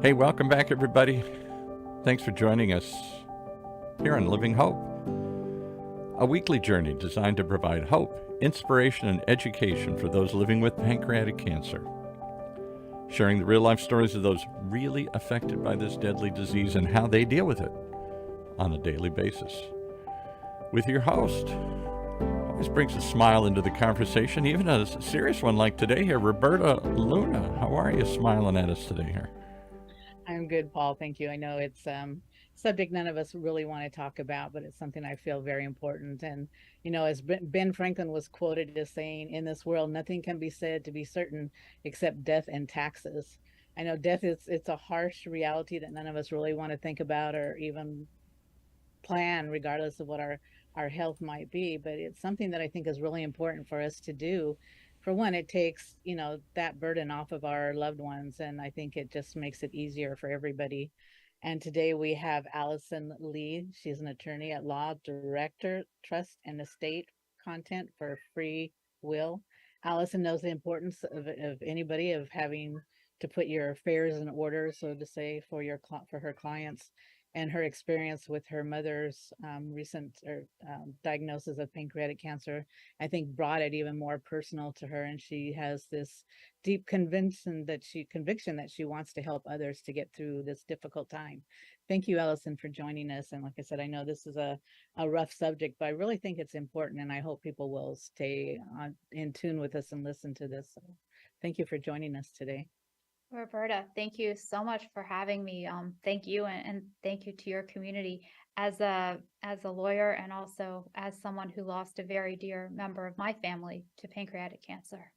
Hey, welcome back, everybody. Thanks for joining us here on Living Hope, a weekly journey designed to provide hope, inspiration, and education for those living with pancreatic cancer, sharing the real-life stories of those really affected by this deadly disease and how they deal with it on a daily basis. With your host, always brings a smile into the conversation, even a serious one like today here, Roberta Luna. How are you smiling at us today here? I'm good, Paul. Thank you. I know it's subject none of us really want to talk about, but it's something I feel very important. And as Ben Franklin was quoted as saying, "In this world, nothing can be said to be certain except death and taxes." I know death is it's a harsh reality that none of us really want to think about or even plan, regardless of what our health might be. But it's something that I think is really important for us to do. For one, it takes that burden off of our loved ones, and I think it just makes it easier for everybody. And today we have Allison Lee. She's an attorney at law, director, trust and estate content for Free Will. Allison knows the importance of anybody of having to put your affairs in order, so to say, for her clients, and her experience with her mother's recent diagnosis of pancreatic cancer, I think brought it even more personal to her. And she has this deep conviction that she wants to help others to get through this difficult time. Thank you, Allison, for joining us. And like I said, I know this is a rough subject, but I really think it's important, and I hope people will stay in tune with us and listen to this. So thank you for joining us today. Roberta, thank you so much for having me. Thank you, and thank you to your community. As a lawyer and also as someone who lost a very dear member of my family to pancreatic cancer.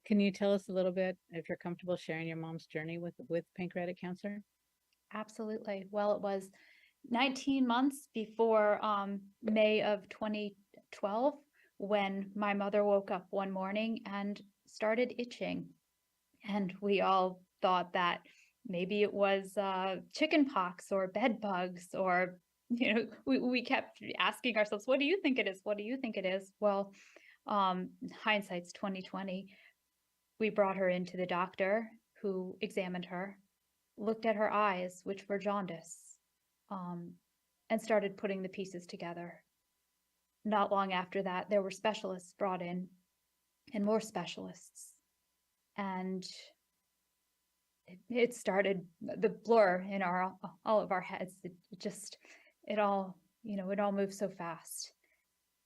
Can you tell us a little bit, if you're comfortable sharing your mom's journey with pancreatic cancer? Absolutely. Well, it was 19 months before May of 2012 when my mother woke up one morning and started itching. And we all thought that maybe it was chicken pox or bed bugs, or, we kept asking ourselves, what do you think it is? What do you think it is? Well, hindsight's 2020. We brought her into the doctor who examined her, looked at her eyes, which were jaundice, and started putting the pieces together. Not long after that, there were specialists brought in and more specialists. And it started the blur in all of our heads. It all moved so fast.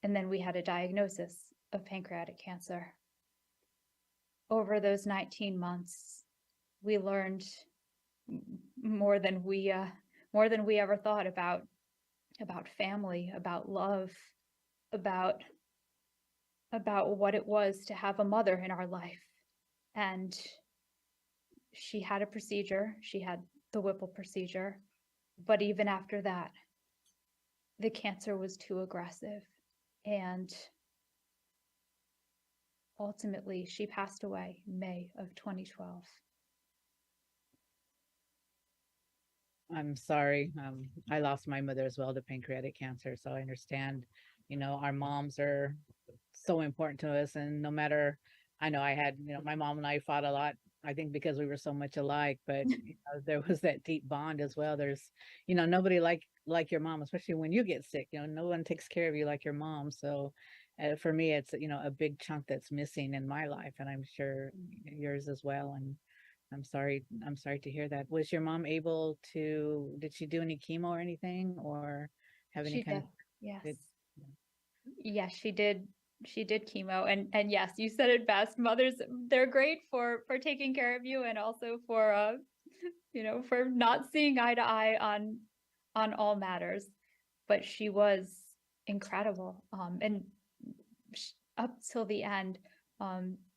And then we had a diagnosis of pancreatic cancer. Over those 19 months, we learned more than we ever thought about family, about love, about what it was to have a mother in our life. And she had a procedure. She had the Whipple procedure. But even after that, the cancer was too aggressive. And ultimately, she passed away in May of 2012. I'm sorry. I lost my mother as well to pancreatic cancer, so I understand. Our moms are so important to us, and no matter, I know I had, my mom and I fought a lot. I think because we were so much alike, but there was that deep bond as well. There's, nobody like your mom, especially when you get sick. No one takes care of you like your mom. So, for me, it's a big chunk that's missing in my life, and I'm sure yours as well. And I'm sorry to hear that. Was your mom able to, did she do any chemo or anything, or have any She kind did. of, Yes. did, Yes, she did. She did chemo, and yes, you said it best. Mothers, they're great for taking care of you, and also for for not seeing eye to eye on all matters. But she was incredible. And up till the end,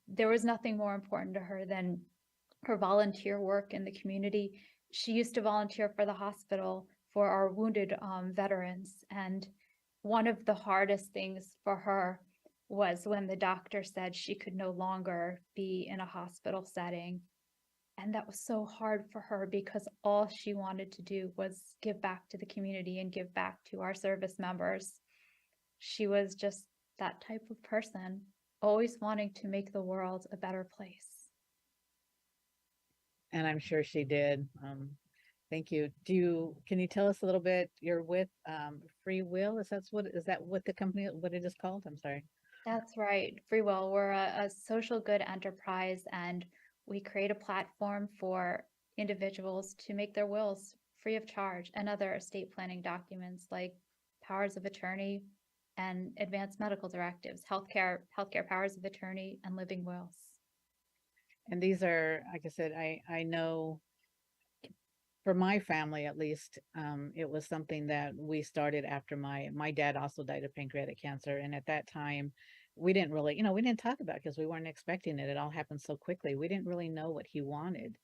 there was nothing more important to her than her volunteer work in the community. She used to volunteer for the hospital for our wounded veterans. And one of the hardest things for her was when the doctor said she could no longer be in a hospital setting. And that was so hard for her because all she wanted to do was give back to the community and give back to our service members. She was just that type of person, always wanting to make the world a better place. And I'm sure she did. Thank you. Can you tell us a little bit? You're with Free Will. Is that what the company, what it is called? I'm sorry. That's right. Free Will. We're a social good enterprise, and we create a platform for individuals to make their wills free of charge and other estate planning documents like powers of attorney and advanced medical directives, healthcare powers of attorney, and living wills. And these are, like I said, I know for my family at least, it was something that we started after my dad also died of pancreatic cancer, and at that time, we didn't really, we didn't talk about it because we weren't expecting it. It all happened so quickly. We didn't really know what he wanted.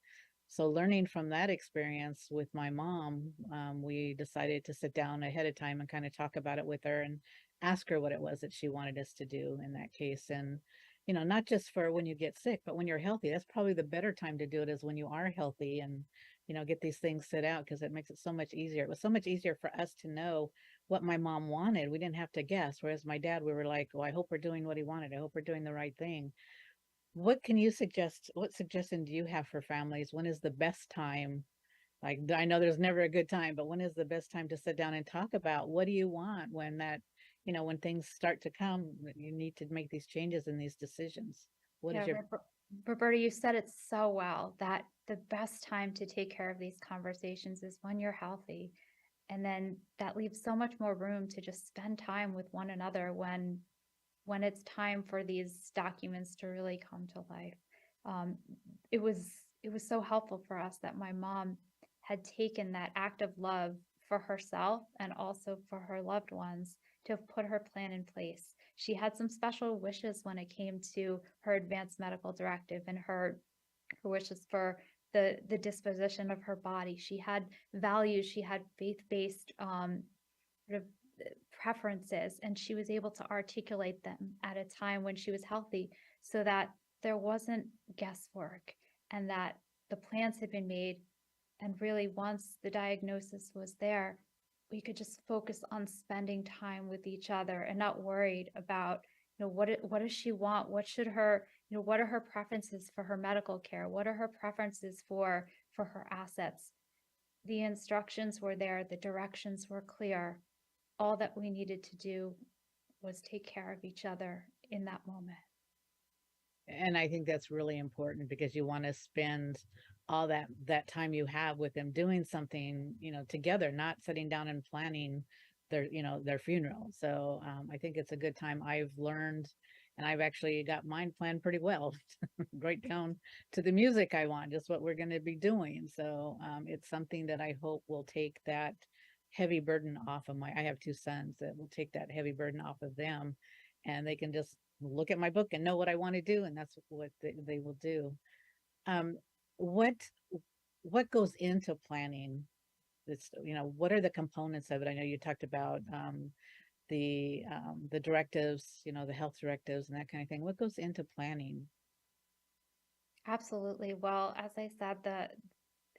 So learning from that experience with my mom, we decided to sit down ahead of time and kind of talk about it with her and ask her what it was that she wanted us to do in that case. And not just for when you get sick, but when you're healthy. That's probably the better time to do it, is when you are healthy, and get these things set out, because it makes it so much easier. It was so much easier for us to know what my mom wanted. We didn't have to guess. Whereas my dad, we were like, "Oh, I hope we're doing what he wanted. I hope we're doing the right thing." What can you suggest? What suggestion do you have for families? When is the best time? Like, I know there's never a good time, but when is the best time to sit down and talk about what do you want when when things start to come, you need to make these changes and these decisions. What is Yeah, your Roberta, you said it so well that the best time to take care of these conversations is when you're healthy. And then that leaves so much more room to just spend time with one another when it's time for these documents to really come to life. Um, it was so helpful for us that my mom had taken that act of love for herself and also for her loved ones to have put her plan in place. She had some special wishes when it came to her advanced medical directive and her wishes for the disposition of her body. She had values, she had faith-based sort of preferences, and she was able to articulate them at a time when she was healthy, so that there wasn't guesswork and that the plans had been made. And really, once the diagnosis was there, we could just focus on spending time with each other and not worried about, what does she want? What should her, what are her preferences for her medical care? What are her preferences for her assets? The instructions were there, the directions were clear. All that we needed to do was take care of each other in that moment. And I think that's really important, because you want to spend all that time you have with them doing something, together, not sitting down and planning their funeral. So I think it's a good time. I've learned, and I've actually got mine planned pretty well. Right down to the music I want, just what we're going to be doing. So it's something that I hope will take that heavy burden off of I have two sons, that will take that heavy burden off of them, and they can just look at my book and know what I want to do, and that's what they will do. Um, what what goes into planning this? What are the components of it? I know you talked about the directives, the health directives and that kind of thing. What goes into planning? Absolutely. Well, as I said,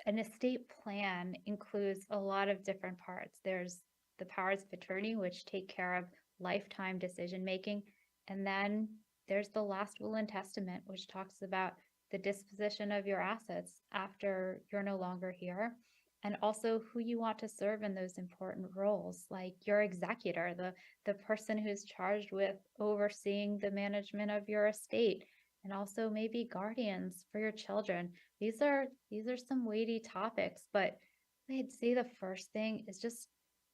an estate plan includes a lot of different parts. There's the powers of attorney, which take care of lifetime decision making. And then there's the last will and testament, which talks about the disposition of your assets after you're no longer here. And also who you want to serve in those important roles, like your executor, the person who's charged with overseeing the management of your estate, and also maybe guardians for your children. These are some weighty topics, but I'd say the first thing is just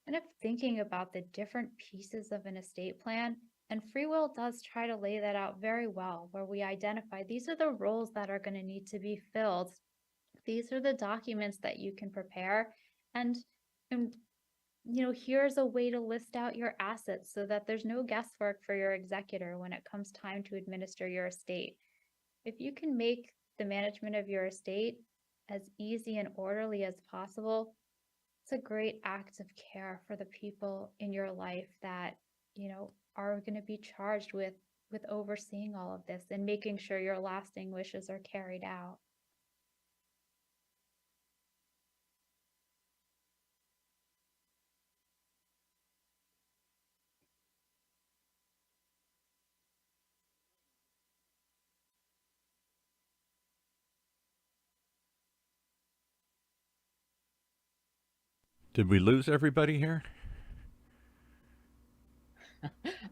kind of thinking about the different pieces of an estate plan. And Free Will does try to lay that out very well, where we identify these are the roles that are going to need to be filled. These are the documents that you can prepare. And, and here's a way to list out your assets so that there's no guesswork for your executor when it comes time to administer your estate. If you can make the management of your estate as easy and orderly as possible, it's a great act of care for the people in your life that, are going to be charged with overseeing all of this and making sure your lasting wishes are carried out. Did we lose everybody here?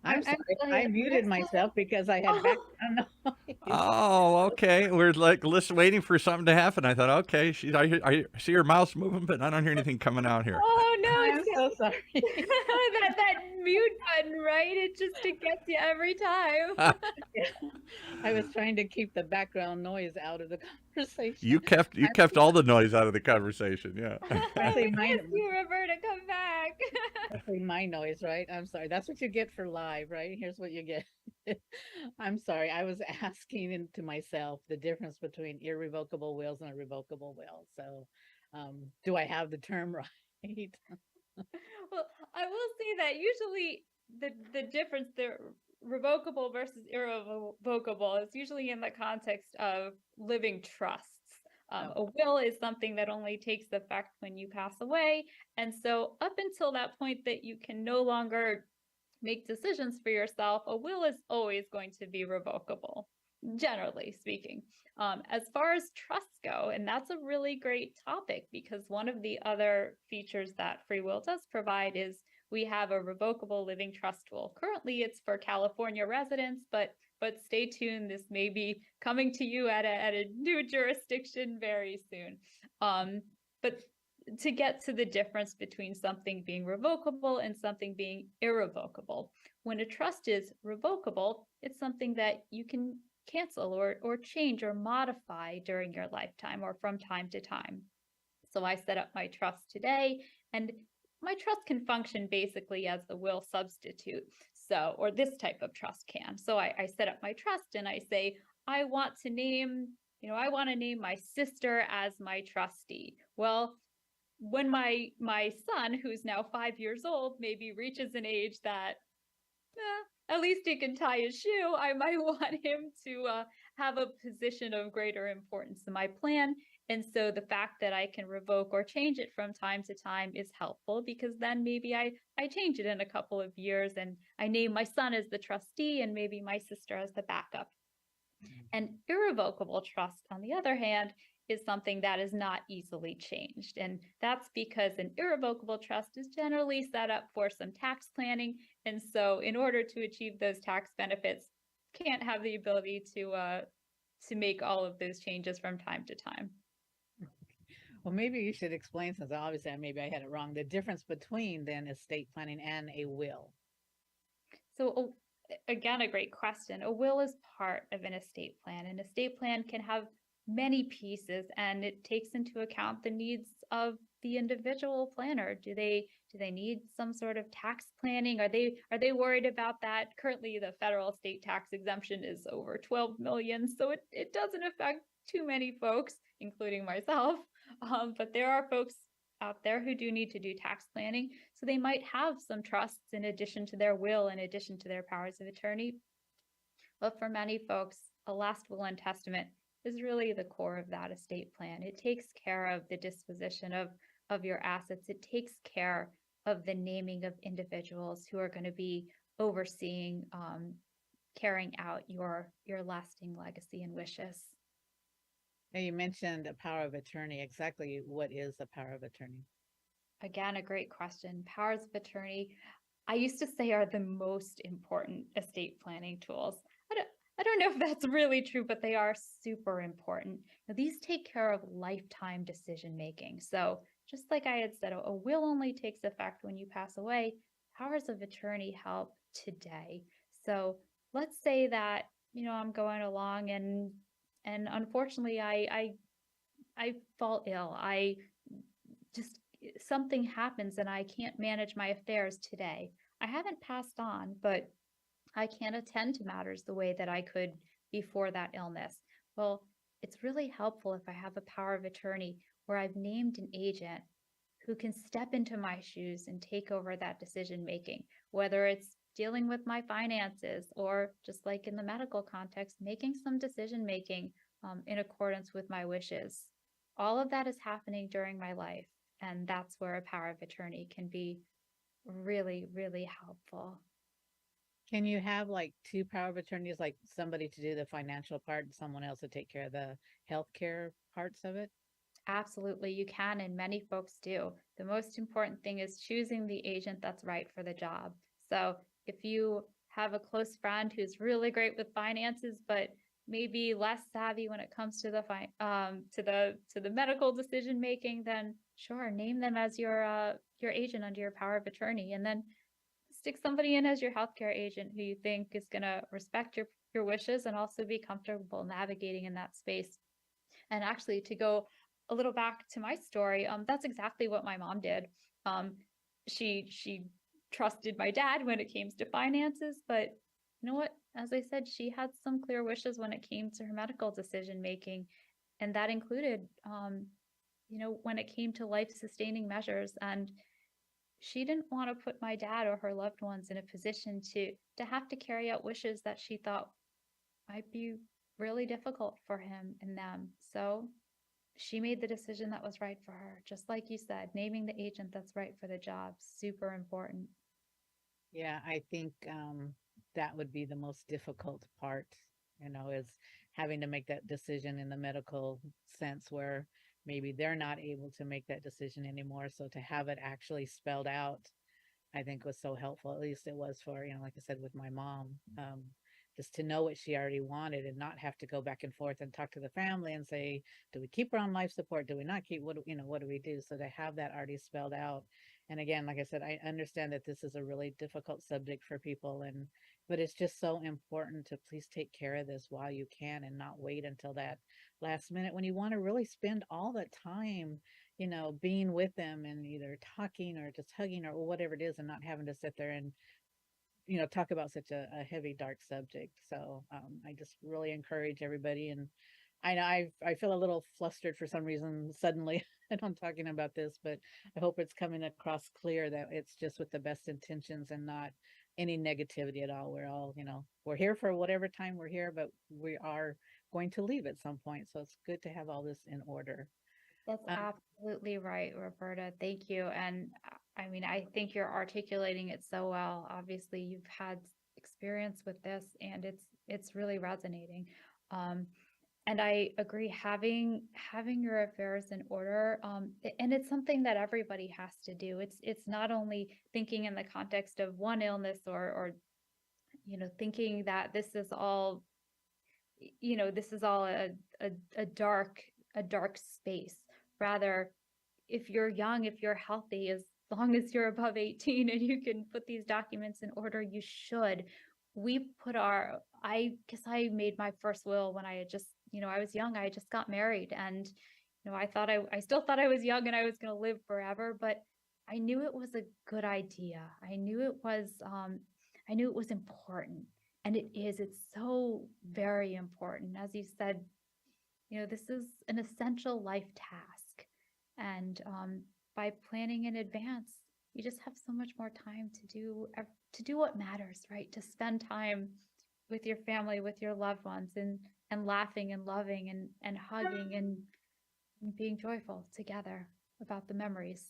I'm sorry. still I here. muted myself because I had background noise. Oh, okay. We're like waiting for something to happen. I thought, okay, I see her mouse moving, but I don't hear anything coming out here. Oh no, I'm it's so sorry. that mute button, right? It gets you every time. Yeah. I was trying to keep the background noise out of the You conversation. kept you I'm kept so all sorry. the noise out of the conversation. Yeah. Especially We miss you, Roberta. Come back. especially my noise, right? I'm sorry. That's what you get for live, right? Here's what you get. I'm sorry. I was asking to myself the difference between irrevocable wills and a revocable will. So, do I have the term right? Well, I will say that usually the difference, the revocable versus irrevocable, is usually in the context of living trusts. Oh, A will is something that only takes effect when you pass away, and so up until that point that you can no longer make decisions for yourself, a will is always going to be revocable, generally speaking. As far as trusts go, and that's a really great topic because one of the other features that free will does provide is we have a revocable living trust will. Currently, it's for California residents, but stay tuned. This may be coming to you at a new jurisdiction very soon. But to get to the difference between something being revocable and something being irrevocable. When a trust is revocable, it's something that you can cancel or change or modify during your lifetime or from time to time. So I set up my trust today, and my trust can function basically as the will substitute. So, or this type of trust can. So I set up my trust and I say, I want to name, I want to name my sister as my trustee. Well, when my son, who's now 5 years old, maybe reaches an age that at least he can tie his shoe, I might want him to have a position of greater importance in my plan. And so the fact that I can revoke or change it from time to time is helpful because then maybe I change it in a couple of years and I name my son as the trustee and maybe my sister as the backup. An irrevocable trust, on the other hand, is something that is not easily changed. And that's because an irrevocable trust is generally set up for some tax planning. And so in order to achieve those tax benefits, can't have the ability to make all of those changes from time to time. well, maybe you should explain, since obviously maybe I had it wrong, the difference between then estate planning and a will. So again, a great question. A will is part of an estate plan. An estate plan can have many pieces and it takes into account the needs of the individual planner. Do they need some sort of tax planning? Are they worried about that? Currently, the federal estate tax exemption is over 12 million, so it doesn't affect too many folks, including myself. But there are folks out there who do need to do tax planning. So they might have some trusts in addition to their will, in addition to their powers of attorney. But for many folks, a last will and testament is really the core of that estate plan. It takes care of the disposition of your assets. It takes care of the naming of individuals who are going to be overseeing, carrying out your lasting legacy and wishes. Now, you mentioned a power of attorney. Exactly what is a power of attorney? Again, a great question. Powers of attorney, I used to say, are the most important estate planning tools. I don't know if that's really true, but they are super important. Now, these take care of lifetime decision making. So just like I had said, a will only takes effect when you pass away. Powers of attorney help today. So let's say that, I'm going along and unfortunately I fall ill. I just something happens and I can't manage my affairs today. I haven't passed on, but I can't attend to matters the way that I could before that illness. Well, it's really helpful if I have a power of attorney where I've named an agent who can step into my shoes and take over that decision making, whether it's dealing with my finances or just like in the medical context, making some decision making in accordance with my wishes. All of that is happening during my life. And that's where a power of attorney can be really, really helpful. Can you have like two power of attorneys, like somebody to do the financial part and someone else to take care of the healthcare parts of it? Absolutely, you can, and many folks do. The most important thing is choosing the agent that's right for the job. So if you have a close friend who's really great with finances, but maybe less savvy when it comes to the to the medical decision making, then sure, name them as your agent under your power of attorney, and then stick somebody in as your healthcare agent who you think is going to respect your wishes and also be comfortable navigating in that space. And actually, to go a little back to my story, that's exactly what my mom did. Um, she trusted my dad when it came to finances, but you know what? As I said, she had some clear wishes when it came to her medical decision making, and that included, when it came to life sustaining measures. And she didn't want to put my dad or her loved ones in a position to have to carry out wishes that she thought might be really difficult for him and them. So she made the decision that was right for her. Just like you said, naming the agent that's right for the job, super important. Yeah, I think that would be the most difficult part, is having to make that decision in the medical sense where maybe they're not able to make that decision anymore. So to have it actually spelled out, I think was so helpful. At least it was for, like I said, with my mom, just to know what she already wanted and not have to go back and forth and talk to the family and say, do we keep her on life support? Do we not keep, what do we do? So to have that already spelled out. And again, like I said, I understand that this is a really difficult subject for people but it's just so important to please take care of this while you can and not wait until that last minute when you want to really spend all the time being with them and either talking or just hugging or whatever it is and not having to sit there and, talk about such a heavy, dark subject. So I just really encourage everybody. And I know I feel a little flustered for some reason suddenly and I'm talking about this, but I hope it's coming across clear that it's just with the best intentions and not any negativity at all. We're all, we're here for whatever time we're here, but we are going to leave at some point. So it's good to have all this in order. That's Um, absolutely right, Roberta. Thank you. And I mean, I think you're articulating it so well. Obviously, you've had experience with this and it's really resonating. Um, and I agree, having your affairs in order, and it's something that everybody has to do. It's not only thinking in the context of one illness or thinking that this is all a dark space. Rather, if you're young, if you're healthy, as long as you're above 18 and you can put these documents in order, you should. I guess I made my first will when I had just, I was young. I had just got married and, I still thought I was young and I was going to live forever, but I knew it was a good idea. I knew it was important. And it's so very important. As you said, this is an essential life task. And by planning in advance, you just have so much more time to do what matters, right? To spend time with your family, with your loved ones, and laughing and loving and hugging and being joyful together about the memories.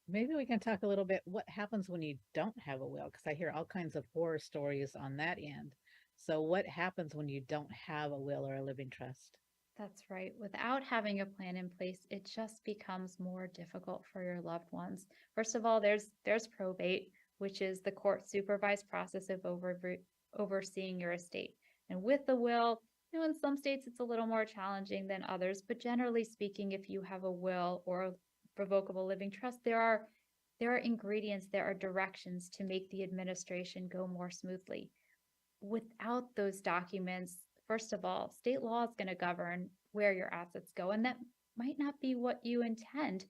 Maybe we can talk a little bit what happens when you don't have a will, because I hear all kinds of horror stories on that end. So what happens when you don't have a will or a living trust? That's right. Without having a plan in place, it just becomes more difficult for your loved ones. First of all, there's probate, which is the court supervised process of overseeing your estate. And with the will, in some states it's a little more challenging than others, but generally speaking, if you have a will or a revocable living trust, there are ingredients, there are directions to make the administration go more smoothly. Without those documents, first of all, state law is going to govern where your assets go, and that might not be what you intend.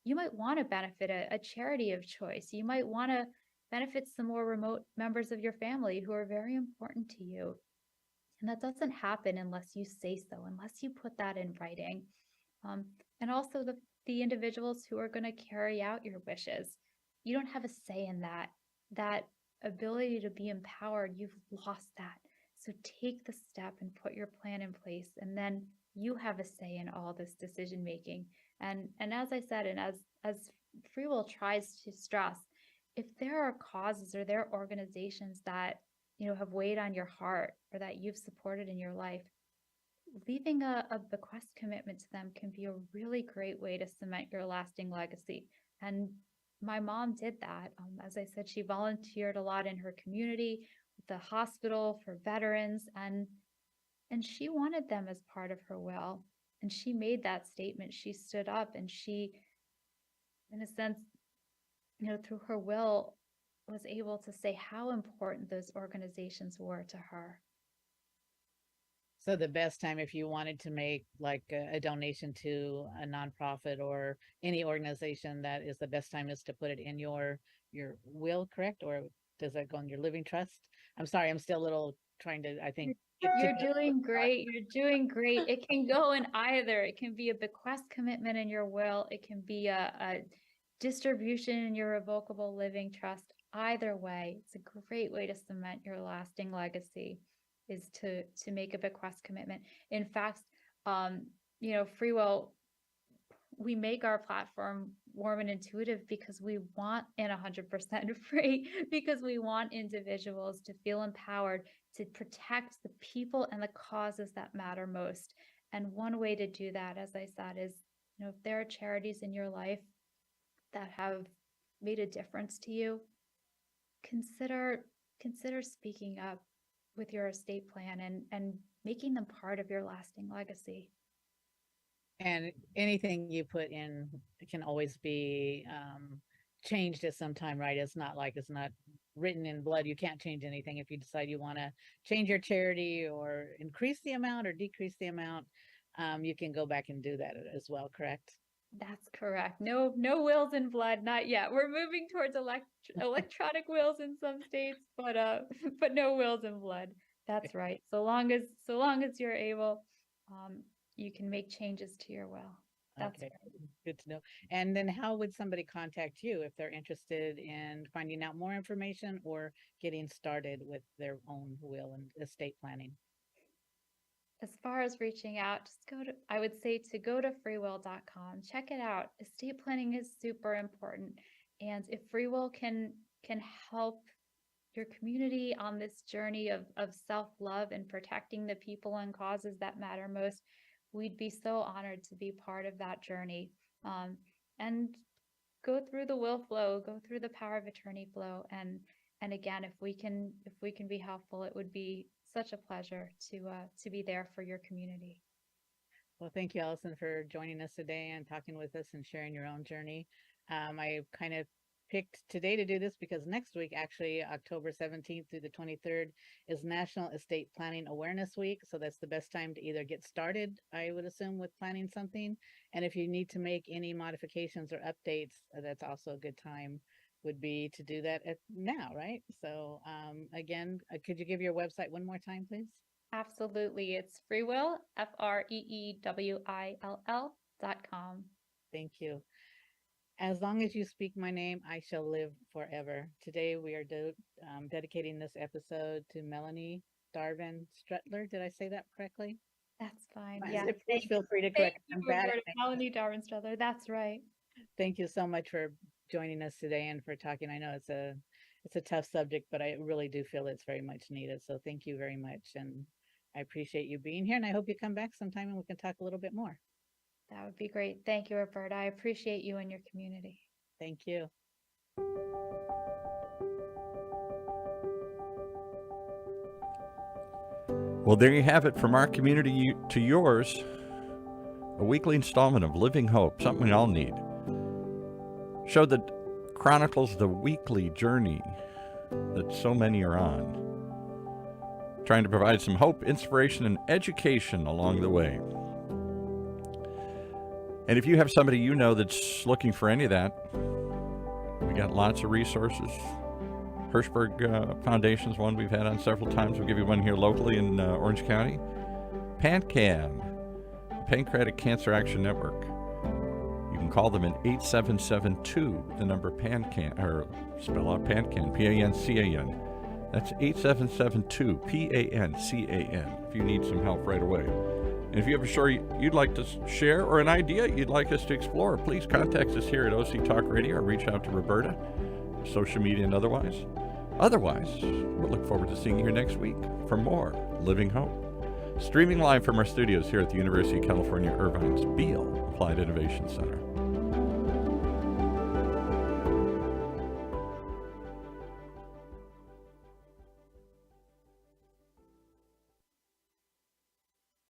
You might want to benefit a charity of choice. You might want to benefit some more remote members of your family who are very important to you. And that doesn't happen unless you say so, unless you put that in writing. And also the individuals who are going to carry out your wishes. You don't have a say in that. That ability to be empowered, you've lost that. So take the step and put your plan in place, and then you have a say in all this decision making. And as I said, and as Free Will tries to stress, if there are causes or there are organizations that have weighed on your heart or that you've supported in your life, leaving a bequest commitment to them can be a really great way to cement your lasting legacy. And my mom did that. As I said, she volunteered a lot in her community, with the hospital for veterans, and she wanted them as part of her will. And she made that statement. She stood up and she, in a sense, through her will, was able to say how important those organizations were to her. So the best time if you wanted to make like a donation to a nonprofit or any organization, that is the best time is to put it in your will, correct? Or does that go in your living trust? I'm sorry, I'm still a little trying to, I think. You're doing great. You're doing great. It can go in either. It can be a bequest commitment in your will. It can be a distribution in your revocable living trust. Either way, it's a great way to cement your lasting legacy, is to make a bequest commitment. In fact, free will, we make our platform warm and intuitive because we want, and 100% free, because we want individuals to feel empowered to protect the people and the causes that matter most. And one way to do that, as I said, is, if there are charities in your life that have made a difference to you, consider speaking up with your estate plan and making them part of your lasting legacy. And anything you put in can always be changed at some time, right? It's not written in blood. You can't change anything. If you decide you want to change your charity or increase the amount or decrease the amount, you can go back and do that as well, correct? That's correct. No wills in blood, not yet. We're moving towards electronic wills in some states, but no wills in blood. That's right. So long as you're able, you can make changes to your will. That's okay. Right. Good to know. And then how would somebody contact you if they're interested in finding out more information or getting started with their own will and estate planning? As far as reaching out, I would say to go to freewill.com. Check it out. Estate planning is super important. And if Free Will can help your community on this journey of self-love and protecting the people and causes that matter most, we'd be so honored to be part of that journey. And go through the will flow, go through the power of attorney flow. And again, if we can be helpful, it would be such a pleasure to be there for your community. Well, thank you, Allison, for joining us today and talking with us and sharing your own journey. I kind of picked today to do this because next week, actually October 17th through the 23rd, is National Estate Planning Awareness Week. So that's the best time to either get started, I would assume, with planning something. And if you need to make any modifications or updates, that's also a good time would be to do that now, right? So again, could you give your website one more time, please? Absolutely. It's freewill, FREEWILL.com. Thank you. As long as you speak my name, I shall live forever. Today we are dedicating this episode to Melanie Darvin Strutler. Did I say that correctly? That's fine. Fine. Yeah. Please feel free to correct me. I'm bad at names. Melanie Darvin Strutler. That's right. Thank you so much for joining us today and for talking. I know it's a tough subject, but I really do feel it's very much needed. So thank you very much. And I appreciate you being here, and I hope you come back sometime and we can talk a little bit more. That would be great. Thank you, Roberta. I appreciate you and your community. Thank you. Well, there you have it, from our community to yours, a weekly installment of Living Hope, something we all need. Show that chronicles the weekly journey that so many are on, trying to provide some hope, inspiration, and education along the way. And if you have somebody you know that's looking for any of that, we got lots of resources. Hirschberg Foundation's one we've had on several times. We'll give you one here locally in Orange County. PanCAN, Pancreatic Cancer Action Network. You can call them at 8772, the number PanCAN, or spell out PanCAN, P-A-N-C-A-N. That's 8772, P-A-N-C-A-N, if you need some help right away. And if you have a story you'd like to share or an idea you'd like us to explore, please contact us here at OC Talk Radio or reach out to Roberta, social media and otherwise. Otherwise, we'll look forward to seeing you here next week for more Living Hope. Streaming live from our studios here at the University of California, Irvine's Beale Applied Innovation Center.